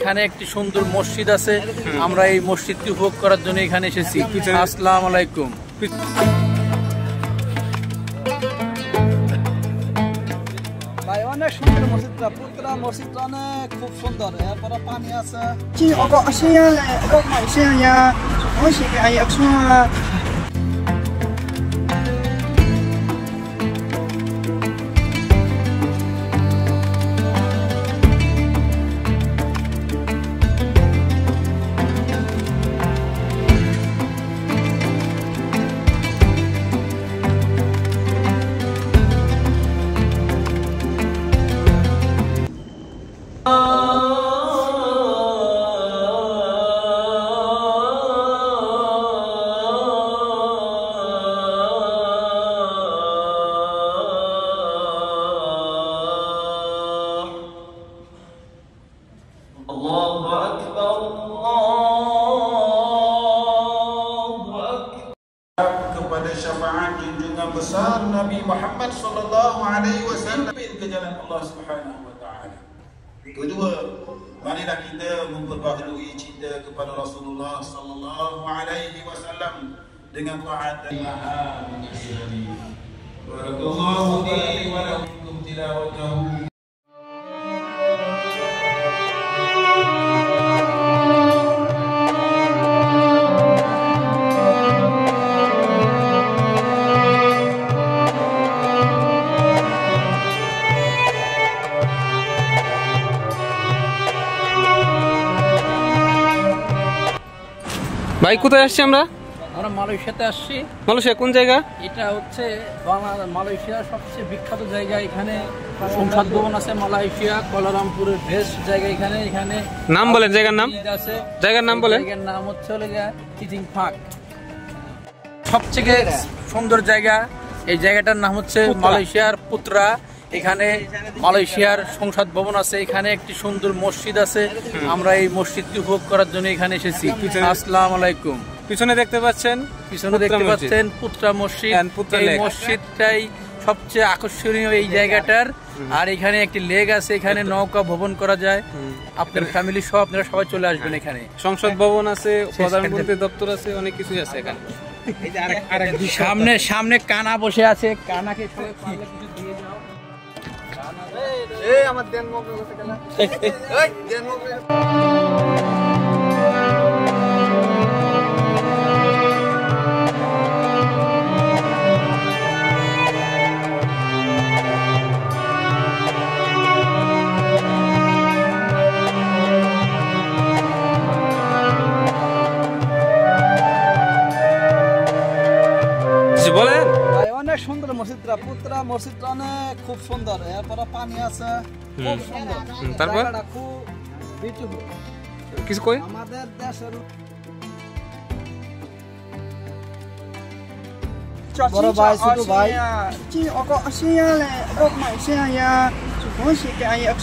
এখানে একটি সুন্দর মসজিদ আছে, আমরা এই মসজিদটি উপভোগ করার জন্য এখানে এসেছি। আসসালামু আলাইকুম। ভাই অনেক সুন্দর মসজিদটা, পুত্রা মসজিদটা অনেক খুব সুন্দর। এরপরে পানি আছে। kepada syafaat junjungan besar Nabi Muhammad sallallahu alaihi wasallam ke jalan Allah Subhanahu wa taala. Kedua, marilah kita memperbaharui cinta kepada Rasulullah sallallahu alaihi wasallam dengan taat dan mensyari. Barakallahu li wa lakum tilawatahu. ভাই কোথায় আসছি আমরা? আমরা মালয়েশিয়াতে আসছি। Malaysia কোন জায়গা? এটা হচ্ছে মালয়েশিয়ার সবচেয়ে বিখ্যাত জায়গা। এখানে সংসদ ভবন আছে। মালয়েশিয়া কুয়ালালামপুরের বেস্ট জায়গা। এখানে নাম বলেন, জায়গার নাম আছে। জায়গার নাম বলেন। জায়গার নাম হচ্ছে চিচিং ফাক। সবচেয়ে সুন্দর জায়গা। এই জায়গাটার নাম হচ্ছে মালয়েশিয়ার পুত্রা। এখানে মালয়েশিয়ার সংসদ ভবন আছে। এখানে একটি সুন্দর মসজিদ আছে, আমরা এই মসজিদটি উপভোগ করার জন্য এখানে এসেছি। আসসালামু আলাইকুম। পিছনে দেখতে পাচ্ছেন পুত্রা মসজিদ। এই মসজিদটাই সবচেয়ে আকর্ষণীয় এই জায়গাটার। আর এখানে একটি লেক আছে, এখানে নৌকা ভ্রমণ করা যায়। আপনার ফ্যামিলি সহ আপনারা সবাই চলে আসবেন। এখানে সংসদ ভবন আছে, প্রধানমন্ত্রী দপ্তর আছে, অনেক কিছুই আছে এখানে। সামনে কানা বসে আছে, কানাকে আমার দেন মুখ বলেন। ভাই অনেক সুন্দর মসজিদটা, পুত্রা মসজিদটা অনেক খুব সুন্দর। এরপরে পানি আছে, খুব সুন্দর। তারপর খুব বিউটিফুল। কিছু কই আমাদের দেশের বড় ভাই ছোট ভাই Chị có xe lại, có máy xe ya, chú có xe cái ai ạ?